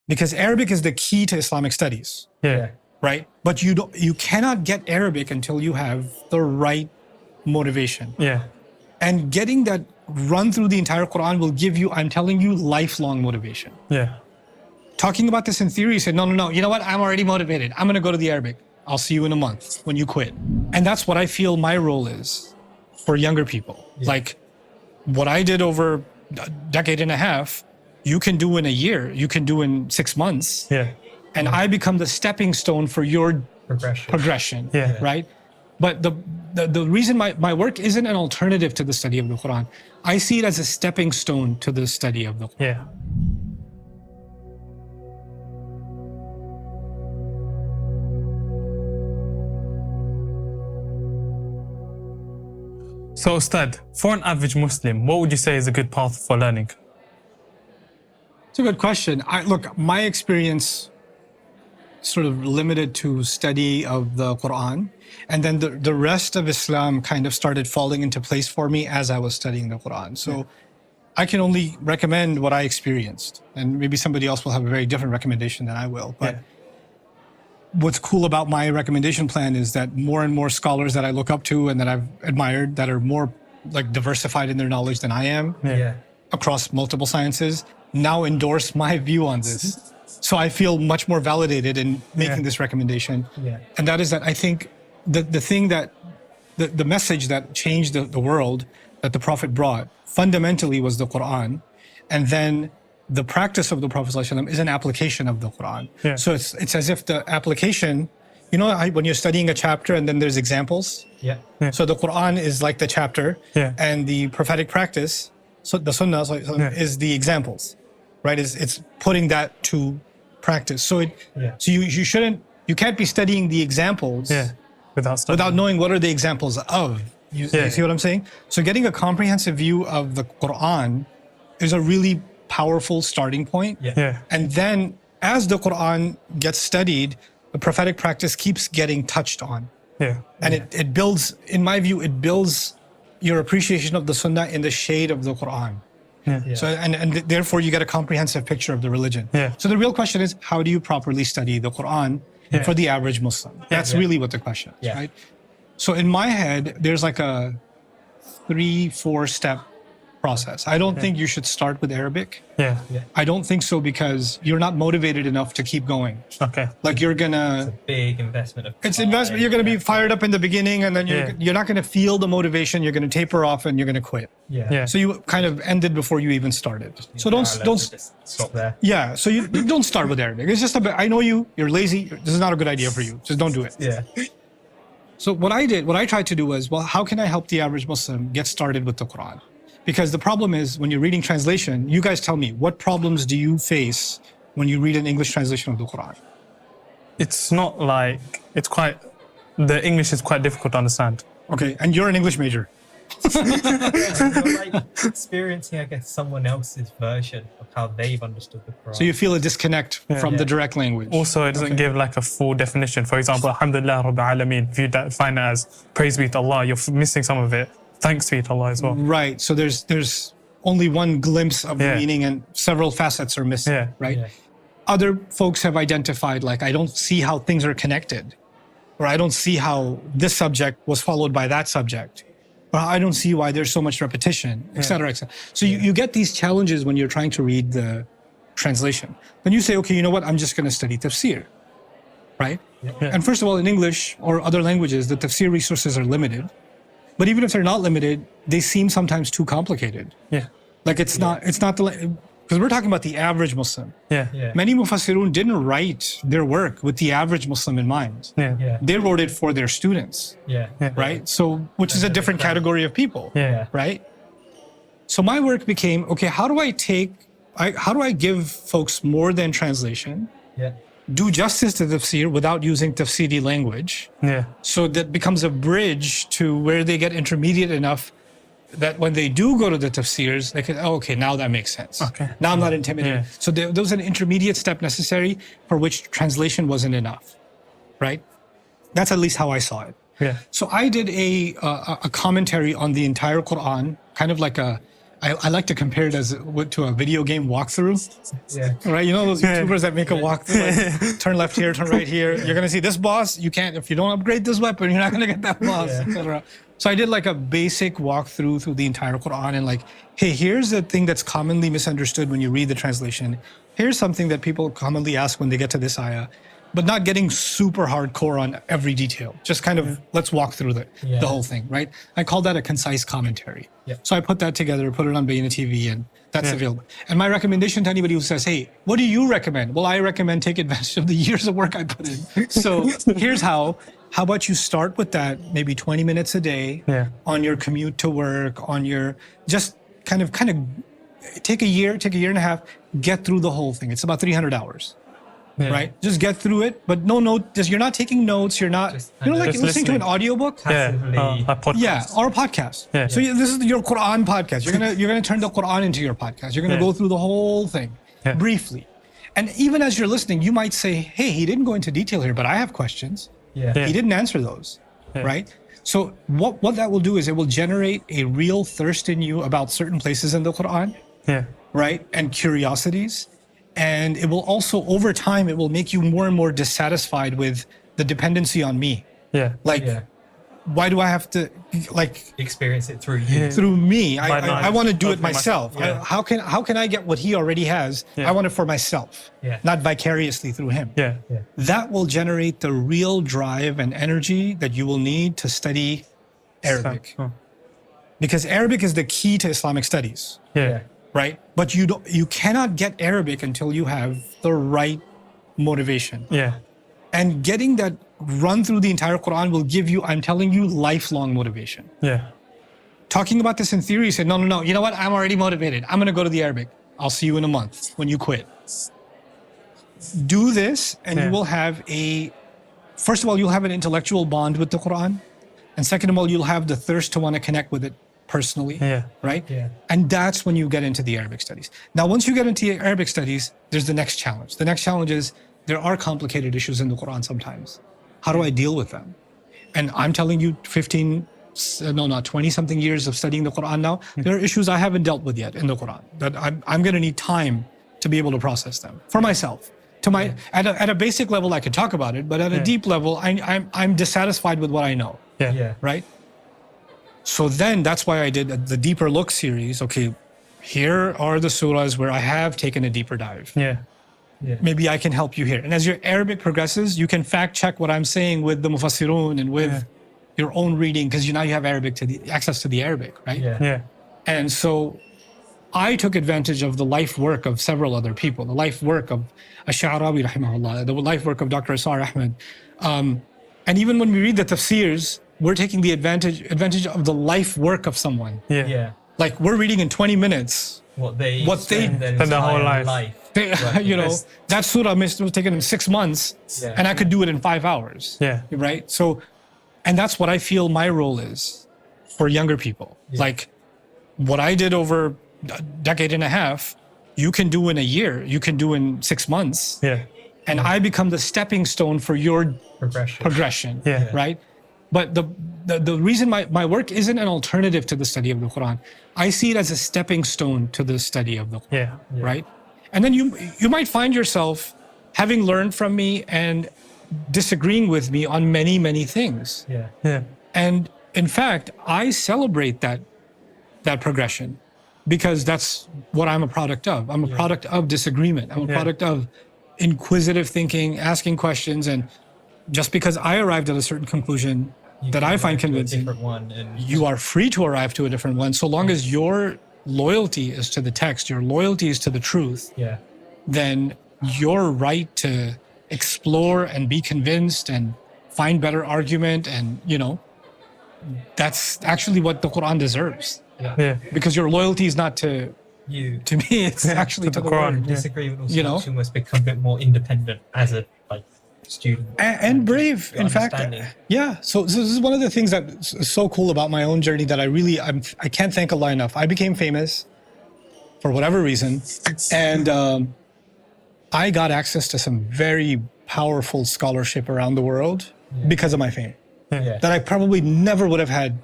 because Arabic is the key to Islamic studies, right? But you cannot get Arabic until you have the right motivation. Yeah. And getting that run through the entire Quran will give you, I'm telling you, lifelong motivation. Yeah. Talking about this in theory, you say, no, you know what? I'm already motivated. I'm going to go to the Arabic. I'll see you in a month when you quit. And that's what I feel my role is for younger people. Like what I did over a decade and a half, you can do in a year, you can do in 6 months. Yeah. And I become the stepping stone for your progression, right? But the reason my work isn't an alternative to the study of the Quran, I see it as a stepping stone to the study of the Quran. Yeah. So, Ustad, for an average Muslim, what would you say is a good path for learning? It's a good question. Look, my experience sort of limited to study of the Quran, and then the rest of Islam kind of started falling into place for me as I was studying the Quran. So I can only recommend what I experienced, and maybe somebody else will have a very different recommendation than I will. But what's cool about my recommendation plan is that more and more scholars that I look up to and that I've admired that are more like diversified in their knowledge than I am across multiple sciences now endorse my view on this. So I feel much more validated in making this recommendation. And that is that I think the thing that, the message that changed the world that the Prophet brought fundamentally was the Quran. And then the practice of the Prophet ﷺ is an application of the Quran. So it's as if the application, you know, when you're studying a chapter and then there's examples. So the Quran is like the chapter and the prophetic practice, so the Sunnah is the examples, right? It's putting that to practice. So you can't be studying the examples without knowing what are the examples of. You see what I'm saying? So getting a comprehensive view of the Quran is a really powerful starting point. And then as the Quran gets studied, the prophetic practice keeps getting touched on. And it builds, in my view, it builds your appreciation of the Sunnah in the shade of the Quran. So and therefore you get a comprehensive picture of the religion. So the real question is, how do you properly study the Quran for the average Muslim? That's really what the question is, right? So in my head, there's like a 3-4 step process. I don't think you should start with Arabic. I don't think so because you're not motivated enough to keep going. Like you're gonna. It's a big investment. It's investment. You're gonna be fired up in the beginning, and then you're not gonna feel the motivation. You're gonna taper off, and you're gonna quit. So you kind of ended before you even started. So don't stop there. So you don't start with Arabic. It's just a bit. I know you're lazy. This is not a good idea for you. Just don't do it. So what I tried to do was, well, how can I help the average Muslim get started with the Quran? Because the problem is when you're reading translation, you guys tell me, what problems do you face when you read an English translation of the Quran? It's not like, the English is quite difficult to understand. Okay, and you're an English major. You're like experiencing, I guess, someone else's version of how they've understood the Quran. So you feel a disconnect from the direct language. Also, it doesn't give like a full definition. For example, Alhamdulillah Rabbil Alameen, if you define it as praise be to Allah, you're missing some of it. Thanks be to Allah as well. Right. So there's only one glimpse of the meaning and several facets are missing, right? Other folks have identified, like, I don't see how things are connected, or I don't see how this subject was followed by that subject, or I don't see why there's so much repetition, et cetera, et cetera. So you get these challenges when you're trying to read the translation. Then you say, okay, you know what? I'm just going to study tafsir, right? And first of all, in English or other languages, the tafsir resources are limited. But even if they're not limited, they seem sometimes too complicated. Like it's not because we're talking about the average Muslim. Many Mufassirun didn't write their work with the average Muslim in mind. They wrote it for their students. Right? So, which is a different category of people. Right? So my work became, okay, how do I give folks more than translation? Do justice to tafsir without using tafsiri language. So that becomes a bridge to where they get intermediate enough that when they do go to the tafsirs, they can, okay, now that makes sense. Now I'm not intimidated. So there was an intermediate step necessary for which translation wasn't enough, right? That's at least how I saw it. So I did a commentary on the entire Quran, kind of like a I like to compare it to a video game walkthrough, Yeah. right? You know those YouTubers that make a walkthrough, like, turn left here, turn right here. You're gonna see this boss. You can't if you don't upgrade this weapon, you're not gonna get that boss, Yeah. etc. So I did like a basic walkthrough through the entire Quran and like, hey, here's the thing that's commonly misunderstood when you read the translation. Here's something that people commonly ask when they get to this ayah, but not getting super hardcore on every detail. Just kind of let's walk through the whole thing, right? I call that a concise commentary. Yeah. So I put that together, put it on Bayna TV, and that's available. And my recommendation to anybody who says, hey, what do you recommend? Well, I recommend take advantage of the years of work I put in. So here's how. How about you start with that, maybe 20 minutes a day on your commute to work, on your, just kind of take a year and a half, get through the whole thing. It's about 300 hours. Right? Just get through it, but no note. Just you're not taking notes. You're not. Just You know, like just listening to an listening. audiobook. Passively. A podcast. Yeah, or a podcast. Yeah. So this is your Quran podcast. You're gonna turn the Quran into your podcast. You're gonna go through the whole thing briefly, and even as you're listening, you might say, "Hey, he didn't go into detail here, but I have questions. Yeah. He didn't answer those, right?" So what that will do is it will generate a real thirst in you about certain places in the Quran, Yeah. right? And curiosities. And it will also, over time, it will make you more and more dissatisfied with the dependency on me. Yeah. Like, Yeah. why do I have to, like, Experience it through you. through me? By I want to do it through myself. myself. Yeah. How can I get what he already has? I want it for myself, not vicariously through him. Yeah. Yeah. That will generate the real drive and energy that you will need to study Arabic. Oh. Because Arabic is the key to Islamic studies. Yeah. Right? But you cannot get Arabic until you have the right motivation. Yeah. And getting that run through the entire Quran will give you, I'm telling you, lifelong motivation. Yeah. Talking about this in theory, you said, no, you know what? I'm already motivated. I'm going to go to the Arabic. I'll see you in a month when you quit. Do this and you will have first of all, you'll have an intellectual bond with the Quran. And second of all, you'll have the thirst to want to connect with it personally, right? Yeah. And that's when you get into the Arabic studies. Now, once you get into Arabic studies, there's the next challenge. The next challenge is there are complicated issues in the Quran sometimes. How do I deal with them? And I'm telling you, 20 something years of studying the Quran now, there are issues I haven't dealt with yet in the Quran that I'm going to need time to be able to process them for myself. At a basic level, I could talk about it, but at a deep level, I'm dissatisfied with what I know. Yeah. Right? So then that's why I did the Deeper Look series. Okay, here are the surahs where I have taken a deeper dive. Yeah. Maybe I can help you here. And as your Arabic progresses, you can fact check what I'm saying with the Mufassirun and with your own reading, because now you have access to the Arabic, right? Yeah. And so I took advantage of the life work of several other people, the life work of Ash-Sha'rawi, rahimahullah, the life work of Dr. Asar Ahmed. And even when we read the tafsirs, we're taking the advantage of the life work of someone. Yeah. Like we're reading in 20 minutes. What they spend their whole life. You know, that surah was taken in 6 months, and I could do it in 5 hours. Yeah. Right? So, and that's what I feel my role is for younger people. Like what I did over a decade and a half, you can do in a year, you can do in 6 months. Yeah. And I become the stepping stone for your progression. Yeah. Right? But the reason my work isn't an alternative to the study of the Quran, I see it as a stepping stone to the study of the Quran. Right? And then you might find yourself having learned from me and disagreeing with me on many, many things. Yeah. And in fact, I celebrate that progression because that's what I'm a product of. I'm a product of disagreement. I'm a product of inquisitive thinking, asking questions, and just because I arrived at a certain conclusion that I find convincing, you are free to arrive to a different one, so long as your loyalty is to the text, your loyalty is to the truth, then your right to explore and be convinced and find better argument, and that's actually what the Quran deserves. Because your loyalty is not to me, it's actually to the Quran. Disagreement also must become a bit more independent as a student and brave, in fact. So this is one of the things that's so cool about my own journey that I can't thank Allah enough. I became famous for whatever reason, and I got access to some very powerful scholarship around the world because of my fame that I probably never would have had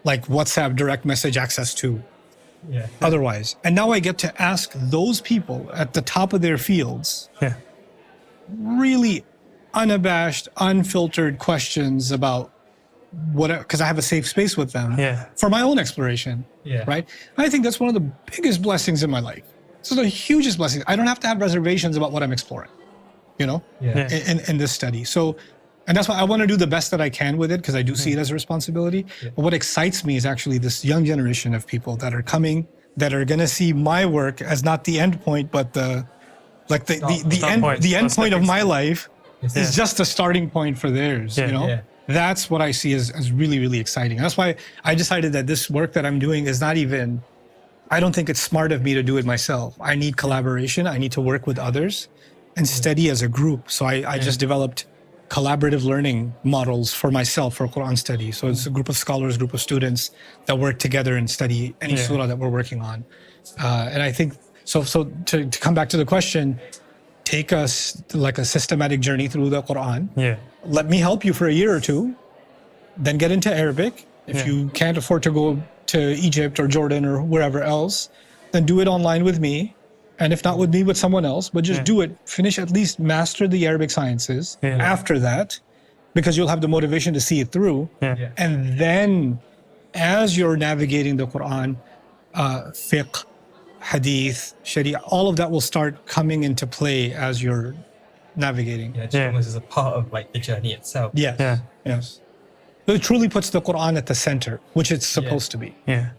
like WhatsApp direct message access to Yeah. otherwise. And now I get to ask those people at the top of their fields Yeah. really unabashed, unfiltered questions about what, because I have a safe space with them Yeah. for my own exploration. Yeah. Right. And I think that's one of the biggest blessings in my life. It's the hugest blessing. I don't have to have reservations about what I'm exploring, you know, Yeah. Yeah. in this study. So, and that's why I want to do the best that I can with it, because I do see it as a responsibility. Yeah. But what excites me is actually this young generation of people that are coming, that are going to see my work as not the end point, but the Start point. the end Or point of stepping my stone. life Yes. is just a starting point for theirs. Yeah. You know, Yeah. that's what I see as really, really exciting. And that's why I decided that this work that I'm doing is not even, I don't think it's smart of me to do it myself. I need collaboration. I need to work with others and study as a group. So I just developed collaborative learning models for myself for Quran study. So it's a group of scholars, group of students that work together and study any Yeah. surah that we're working on. And I think, so to come back to the question, take us like a systematic journey through the Quran. Yeah. Let me help you for a year or two, then get into Arabic. If Yeah. you can't afford to go to Egypt or Jordan or wherever else, then do it online with me. And if not with me, with someone else, but just Yeah. do it. Finish, at least master the Arabic sciences Yeah. after that, because you'll have the motivation to see it through. Yeah. Yeah. And then as you're navigating the Quran, fiqh, hadith, sharia, all of that will start coming into play as you're navigating. Yeah. Just Yeah. almost as a part of like the journey itself. Yes. Yeah. Yes. It truly puts the Quran at the center, which it's supposed to be. Yeah.